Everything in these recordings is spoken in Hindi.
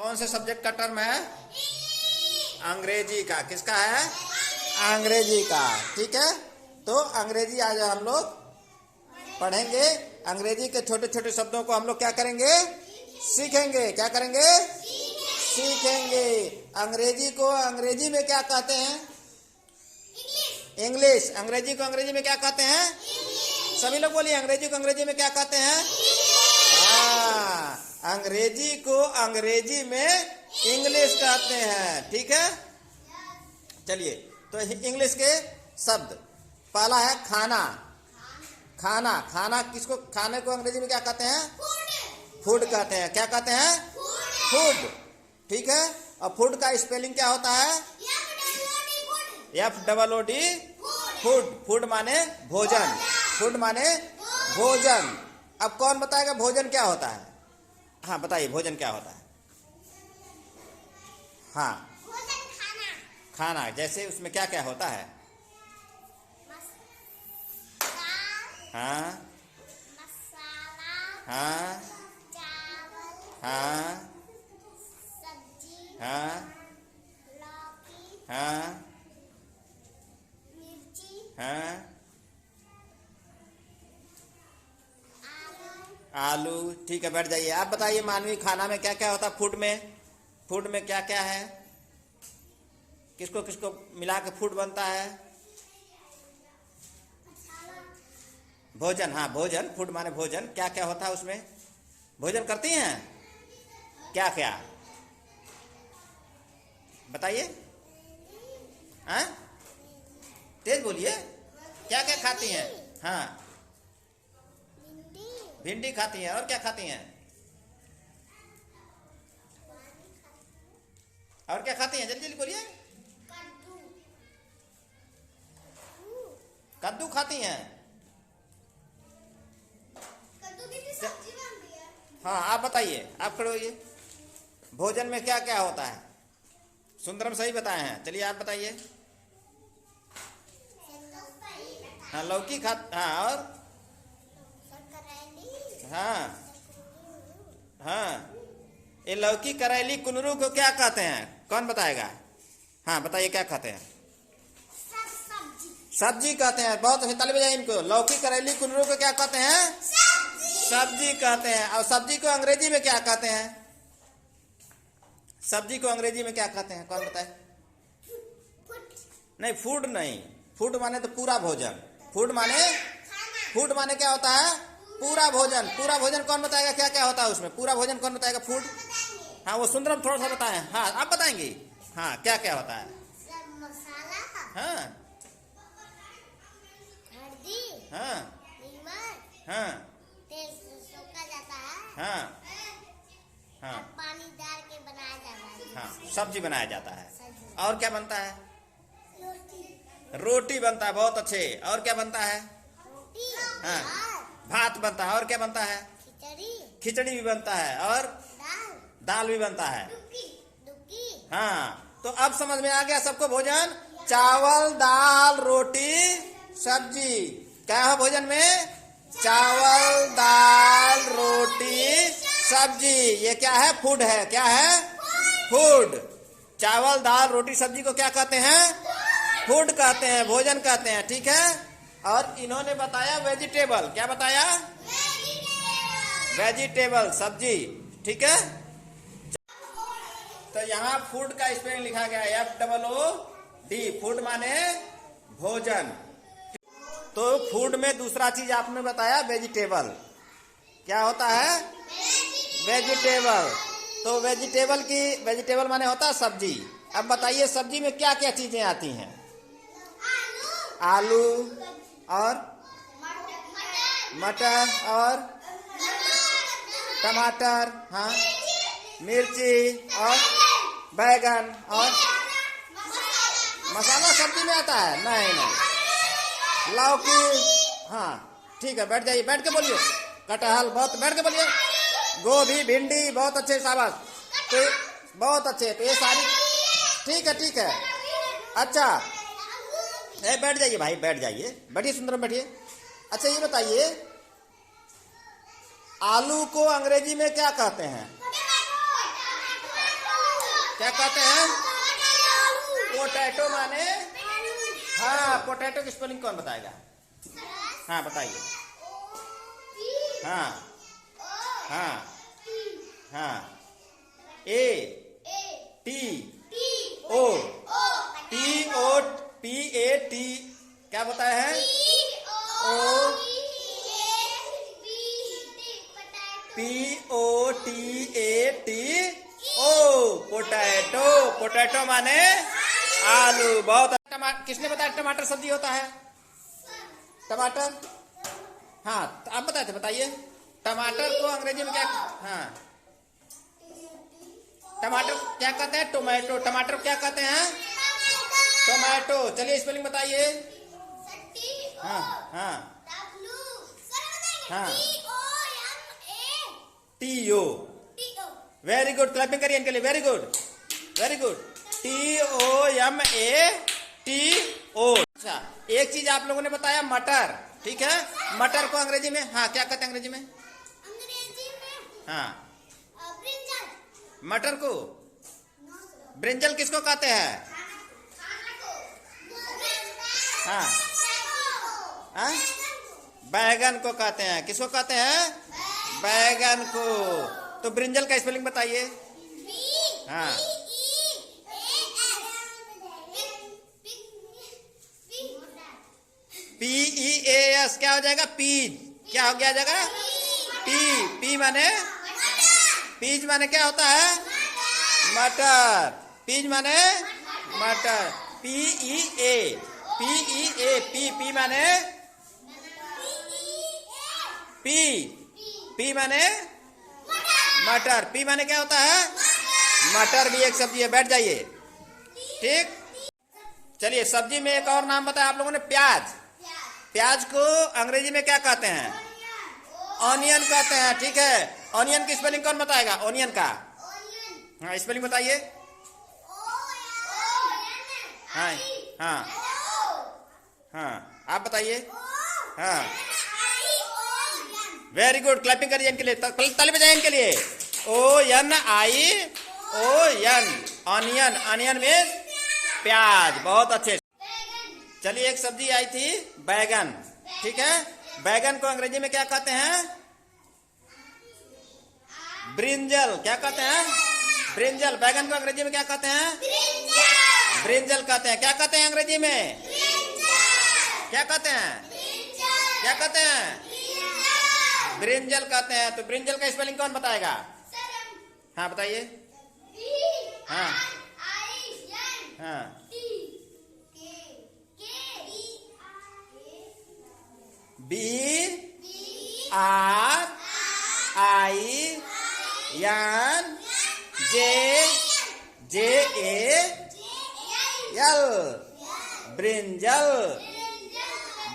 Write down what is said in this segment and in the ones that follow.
कौन से सब्जेक्ट का टर्म है? अंग्रेजी का। किसका है? अंग्रेजी का। ठीक है, तो अंग्रेजी आज हम लोग पढ़ेंगे। अंग्रेजी के छोटे छोटे शब्दों को हम लोग क्या करेंगे? सीखेंगे। क्या करेंगे? सीखेंगे। अंग्रेजी को अंग्रेजी में क्या कहते हैं? इंग्लिश। अंग्रेजी को अंग्रेजी में क्या कहते हैं? सभी लोग बोलिए, अंग्रेजी को अंग्रेजी में क्या कहते हैं? हाँ, अंग्रेजी को अंग्रेजी में इंग्लिश कहते हैं। ठीक है, चलिए तो इंग्लिश के शब्द, पहला है खाना। खाना, खाना किसको, खाने को अंग्रेजी में क्या कहते हैं? फूड कहते हैं। क्या कहते हैं? फूड। ठीक है, और फूड का स्पेलिंग क्या होता है? FOOD। फूड। फूड माने भोजन। फूड माने भोजन। अब कौन बताएगा भोजन क्या होता है? हाँ बताइए, भोजन क्या होता है? हाँ, खाना। जैसे उसमें क्या क्या होता है? हाँ हाँ हाँ हाँ हाँ हाँ, आलू। ठीक है, बैठ जाइए। आप बताइए मानवीय खाना में क्या क्या होता है? फूड में, फूड में क्या क्या है? किसको किसको मिला के फूड बनता है? भोजन। हाँ, भोजन। फूड माने भोजन। क्या क्या होता है उसमें? भोजन करती हैं क्या क्या? बताइए। हाँ, तेज बोलिए। क्या क्या खाती हैं? हाँ, भिंडी खाती हैं। और क्या खाती हैं? और क्या खाती हैं? जल्दी जल्दी बोलिए। कद्दू खाती हैं। हाँ, आप बताइए, आप खड़े होइए। भोजन में क्या क्या होता है? सुंदरम सही बताए हैं। चलिए आप बताइए। हाँ, लौकी खा। हाँ, और हाँ हाँ, ये लौकी, करेली, कुनरू को क्या कहते हैं? कौन बताएगा? हाँ बताइए, क्या कहते हैं? सब्जी कहते हैं। बहुत अच्छे, ताली बजाइए इनको। लौकी, करेली, कुनरू को क्या कहते हैं? सब्जी कहते हैं। और सब्जी को अंग्रेजी में क्या कहते हैं? सब्जी को अंग्रेजी में क्या कहते हैं? कौन बताए? नहीं, फूड नहीं। फूड माने तो पूरा भोजन। फूड माने क्या होता है? पूरा भोजन। पूरा भोजन कौन बताएगा? क्या क्या होता है उसमें? पूरा भोजन कौन बताएगा? फूड। हाँ, वो सुंदरम थोड़ा सा बताएं। हाँ, आप बताएंगी। हाँ, क्या क्या होता है? हाँ हाँ हाँ हाँ हाँ, पानी डाल के बनाया जाता है। हाँ, सब्जी बनाया जाता है। और क्या बनता है? रोटी बनता है। बहुत अच्छे। और क्या बनता है? हाँ, भात बनता है। और क्या बनता है? खिचड़ी भी बनता है। और दाल भी बनता है। हाँ, तो अब समझ में आ गया सबको। भोजन चावल, दाल, रोटी, सब्जी। क्या है भोजन में? चावल, दाल, रोटी, सब्जी। ये क्या है? फूड है। क्या है? फूड। चावल, दाल, रोटी, सब्जी को क्या कहते हैं? फूड कहते हैं, भोजन कहते हैं। ठीक है, और इन्होंने बताया वेजिटेबल। क्या बताया? वेजिटेबल, सब्जी। ठीक है, तो यहाँ फूड का स्पेलिंग लिखा गया है FOOD। फूड माने भोजन। तो फूड में दूसरा चीज आपने बताया वेजिटेबल। क्या होता है? वेजिटेबल। तो वेजिटेबल माने होता है सब्जी। अब बताइए सब्जी में क्या क्या चीजें आती हैं? आलू और मटर और टमाटर। हाँ, मिर्ची और बैगन। और मसाला सब्जी में आता है? नहीं। लौकी। हाँ ठीक है, बैठ जाइए। बैठ के बोलिए। कटहल। बहुत बैठ के बोलिए। गोभी, भिंडी। बहुत अच्छे, शाबाश। तो बहुत अच्छे। तो ये सारी ठीक है। अच्छा, बैठ जाइए भाई, बैठ जाइए। बैठिए सुंदरम, बैठिए। अच्छा, ये बताइए आलू को अंग्रेजी में क्या कहते हैं? क्या कहते हैं? पोटैटो माने, हाँ, पोटैटो की स्पेलिंग कौन बताएगा? हाँ बताइए। हाँ हाँ हाँ, ए टी ओ, P क्या बताया है? ओ POTATO, पोटैटो। पोटैटो माने आलू। बहुत किसने बताया टमाटर सब्जी होता है? टमाटर, हाँ, तो आप बताए थे, बताइए। टमाटर को अंग्रेजी में क्या? हाँ, टमाटर क्या कहते हैं? टोमेटो। टमाटर क्या कहते हैं? टोमेटो। चलिए स्पेलिंग बताइए। हाँ हाँ हाँ, TO। वेरी गुड, क्लैपिंग करिए इनके लिए। Very good, very good. TOMATO। अच्छा, एक चीज आप लोगों ने बताया, मटर। ठीक है, मटर को अंग्रेजी में, हाँ, क्या कहते हैं अंग्रेजी में? हाँ, मटर को ब्रिंजल किसको कहते हैं? हाँ हाँ, बैगन को कहते हैं। किसको कहते हैं? बैगन को। तो ब्रिंजल का स्पेलिंग बताइए। हाँ, PEAS। क्या हो जाएगा? पीज। क्या हो गया जाएगा? पी माने, पीज माने क्या होता है? मटर। पीज माने मटर। PEA, पी माने पी माने मटर। पी माने क्या होता है? मटर भी एक सब्जी है। बैठ जाइए। ठीक, चलिए सब्जी में एक और नाम बताया आप लोगों ने, प्याज। प्याज को अंग्रेजी में क्या कहते हैं? ऑनियन कहते हैं। ठीक है, ऑनियन की स्पेलिंग कौन बताएगा? ऑनियन का, हाँ, स्पेलिंग बताइए। हाँ हाँ हाँ, आप बताइए। हाँ, वेरी गुड, क्लैपिंग करिए इनके लिए, ताली बजाइए इनके लिए। ONION, onion. ऑनियन में प्याज। बहुत अच्छे। चलिए एक सब्जी आई थी, बैगन। ठीक है, बैगन को अंग्रेजी में क्या कहते हैं? ब्रिंजल। क्या कहते हैं? ब्रिंजल। बैगन को अंग्रेजी में क्या कहते हैं? ब्रिंजल कहते हैं। क्या कहते हैं अंग्रेजी में? क्या कहते हैं? क्या कहते हैं? ब्रिंजल कहते हैं। तो ब्रिंजल का स्पेलिंग कौन बताएगा? हाँ बताइए। हाँ हाँ, BRINJAL, ब्रिंजल।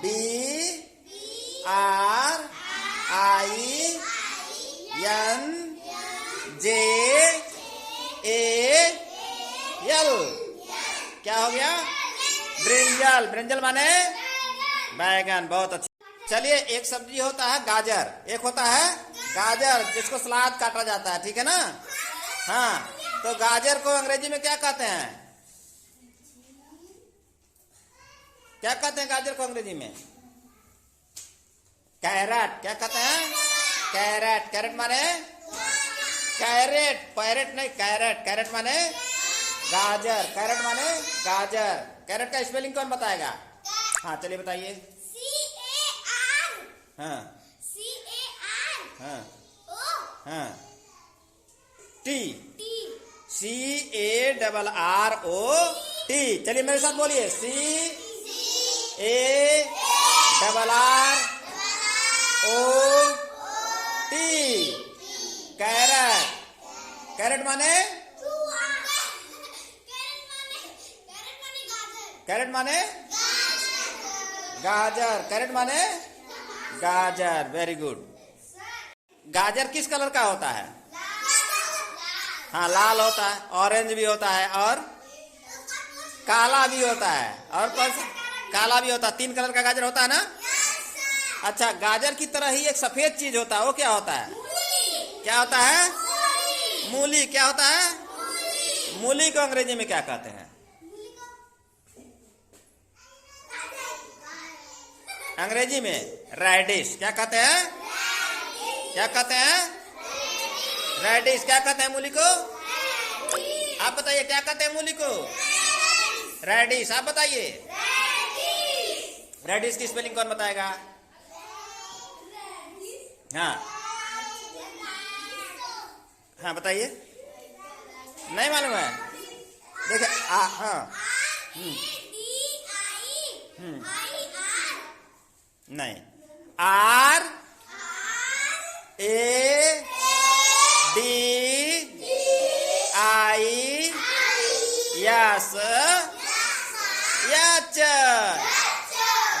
BRINJAL। क्या हो गया? ब्रिंजल। ब्रिंजल माने बैगन। बहुत अच्छा। चलिए एक सब्जी होता है गाजर, एक होता है गाजर जिसको सलाद काटा जाता है। ठीक है ना? हाँ, तो गाजर को अंग्रेजी में क्या कहते हैं? क्या कहते हैं गाजर को अंग्रेजी में? कैरेट। क्या कहते हैं? कैरेट। कैरेट माने कैरेट, पैरेट नहीं, कैरेट। कैरेट माने गाजर। कैरेट माने गाजर। कैरेट का स्पेलिंग कौन बताएगा? हाँ चलिए बताइए। हाँ हाँ हाँ, CARROT। चलिए मेरे साथ बोलिए, CARROT। कैरेट। कैरेट माने, कैरेट माने गाजर। कैरेट माने गाजर। Very good. गाजर किस कलर का होता है? हाँ, लाल होता है, ऑरेंज भी होता है और काला भी होता है। और कौन सा? काला भी होता है। 3 कलर का गाजर होता है ना? अच्छा, गाजर की तरह ही एक सफेद चीज होता है, वो क्या होता है? क्या होता है? मूली। क्या होता है? मूली को अंग्रेजी में क्या कहते हैं? अंग्रेजी में रेडिश। क्या कहते हैं? क्या कहते हैं? रेडिश। क्या कहते हैं मूली को? आप बताइए क्या कहते हैं मूली को? रेडिश। आप बताइए रेडिश की स्पेलिंग कौन बताएगा? हाँ हाँ बताइए। नहीं मालूम है? देखिए हाँ नहीं, R A D I S H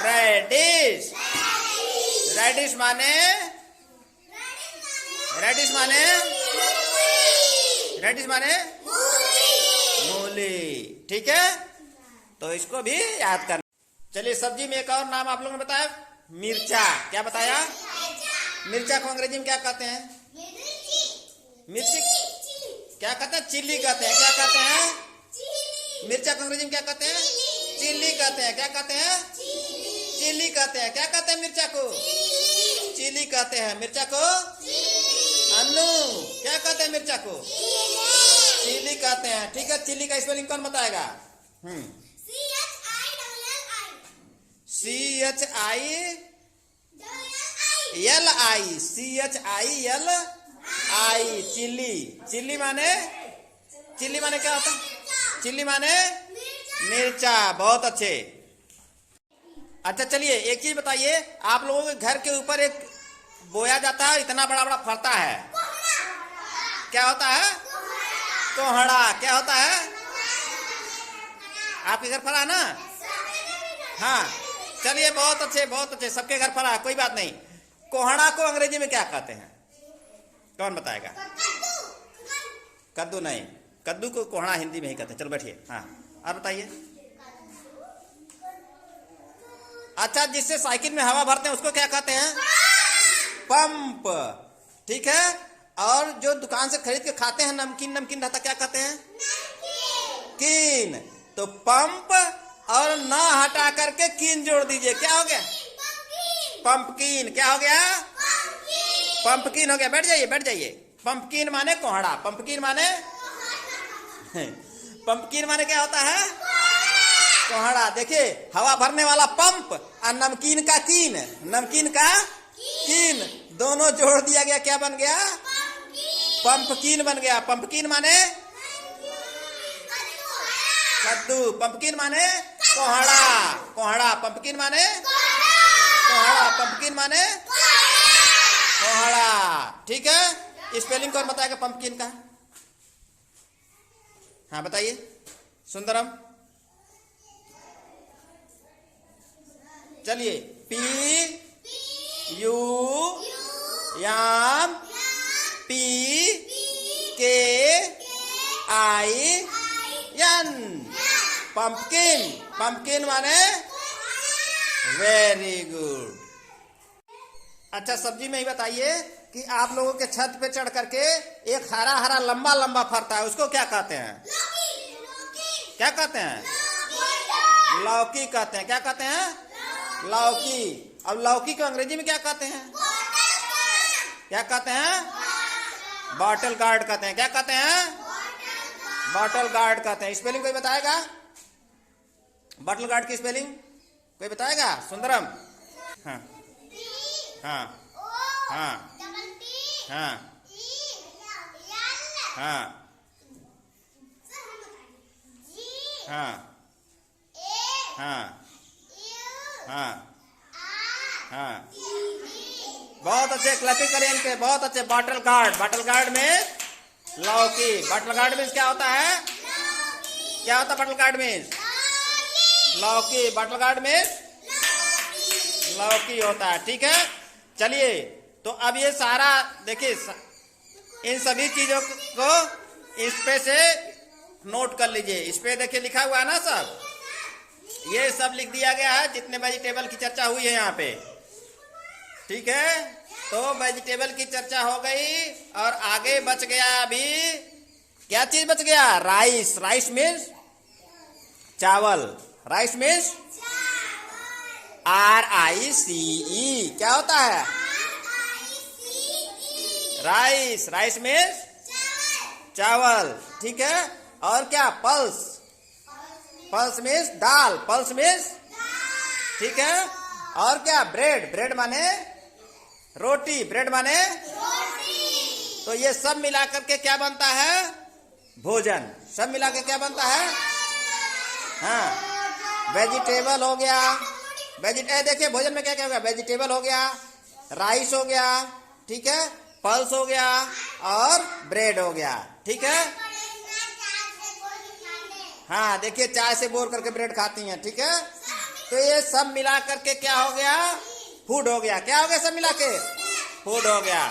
radish. Radish माने रेडिश माने रेडिश माने मूली। ठीक है, तो इसको भी याद करना। चलिए सब्जी में एक और नाम आप लोगों ने बताया, मिर्चा। क्या बताया? मिर्चा को अंग्रेजी में क्या कहते हैं? मिर्ची। क्या कहते हैं? चिल्ली कहते हैं। क्या कहते हैं? मिर्चा को अंग्रेजी में क्या कहते हैं? चिल्ली कहते हैं। क्या कहते हैं? चिल्ली कहते हैं। क्या कहते हैं मिर्चा को? चिल्ली कहते हैं। मिर्चा को अन्नू क्या कहते हैं? मिर्चा को चिल्ली कहते हैं। ठीक है, चिल्ली का स्पेलिंग कौन बताएगा? CHILLI chilli. चिल्ली माने क्या होता है? चिल्ली माने मिर्चा। बहुत अच्छे। अच्छा चलिए एक चीज बताइए, आप लोगों के घर के ऊपर एक बोया जाता है, इतना बड़ा बड़ा फरता है, क्या होता है? कोहड़ा। क्या होता है? आपके घर फरा ना? हाँ चलिए बहुत अच्छे बहुत अच्छे, सबके घर फरा, कोई बात नहीं। कोहड़ा को अंग्रेजी में क्या कहते हैं? कौन बताएगा? कद्दू नहीं, कद्दू को कोहड़ा हिंदी में ही कहते हैं। चलो बैठिए। हाँ आप बताइए। अच्छा, जिससे साइकिल में हवा भरते हैं उसको क्या कहते हैं? पंप। ठीक है, और जो दुकान से खरीद के खाते हैं नमकीन नमकीन रहता, क्या कहते हैं? कीन। तो पंप और ना हटा करके कीन जोड़ दीजिए, क्या हो गया? पंपकीन। क्या हो गया? पंपकीन हो गया। बैठ जाइए बैठ जाइए। पंपकीन माने कोहड़ा। पंपकीन माने पंपकीन माने क्या होता है? कोहड़ा। देखिए, हवा भरने वाला पंप और नमकीन का कीन, नमकीन का कीन दोनों जोड़ दिया गया, क्या बन गया? पंपकीन बन गया। पंपकीन माने कद्दू। पंपकीन माने कोहड़ा। कोहड़ा। पंपकीन माने कोहड़ा। पंपकीन माने कोहड़ा। ठीक है, स्पेलिंग कौन बताएगा पंपकीन का? हाँ बताइए सुंदरम। चलिए, PUM PKIN पंपकिन। पंपकिन माने वेरी गुड। अच्छा सब्जी में ही बताइए कि आप लोगों के छत पे चढ़ करके एक हरा हरा लंबा लंबा फरता है, उसको क्या कहते हैं? क्या कहते हैं? लौकी कहते हैं। क्या कहते हैं? लौकी। अब लौकी को अंग्रेजी में क्या कहते हैं? क्या कहते हैं? बॉटल गार्ड कहते हैं। क्या कहते हैं? बॉटल गार्ड कहते हैं। स्पेलिंग कोई बताएगा? बॉटल गार्ड की स्पेलिंग कोई बताएगा? सुंदरम। हाँ हाँ हाँ हाँ हाँ हाँ हाँ हाँ हाँ बहुत अच्छे, क्लैपिंग करें इनके, बहुत अच्छे। Bottle gourd. बॉटल गार्ड में लौकी। बॉटल गार्ड में क्या होता है? क्या होता है बॉटल गार्ड में? लौकी। बॉटल गार्ड में लौकी होता है। ठीक है, चलिए तो अब ये सारा देखिए, इन सभी चीजों को इस पे से नोट कर लीजिए। इस पे देखिए लिखा हुआ है ना सब, ये सब लिख दिया गया है जितने वेजिटेबल की चर्चा हुई है यहाँ पे। ठीक है, तो वेजिटेबल की चर्चा हो गई और आगे बच गया अभी क्या चीज बच गया? राइस। राइस मीन्स चावल। Rice means RICE। क्या होता है? राइस। राइस मीन्स चावल। ठीक है। और क्या? पल्स। पल्स मीन्स दाल। पल्स मीन्स, ठीक है। और क्या? ब्रेड। ब्रेड माने रोटी। ब्रेड माने तो ये सब मिलाकर के क्या बनता है? भोजन। सब मिला के क्या बनता है? हाँ, वेजिटेबल हो गया। देखिए भोजन में क्या क्या हो गया? वेजिटेबल हो गया, राइस हो गया, ठीक है, पल्स हो गया और ब्रेड हो गया। ठीक है। हाँ, देखिए चाय से बोर करके ब्रेड खाती हैं। ठीक है। तो ये सब मिला करके क्या हो गया? फूड हो गया। क्या हो गया? सब मिला के फूड हो गया।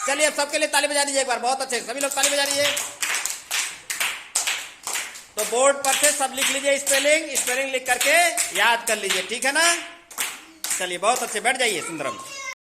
चलिए सबके लिए ताली बजा दीजिए एक बार। बहुत अच्छे, सभी लोग ताली बजा दीजिए। तो बोर्ड पर से सब लिख लीजिए स्पेलिंग। स्पेलिंग लिख करके याद कर लीजिए। ठीक है ना? चलिए बहुत अच्छे, बैठ जाइए सुंदरम।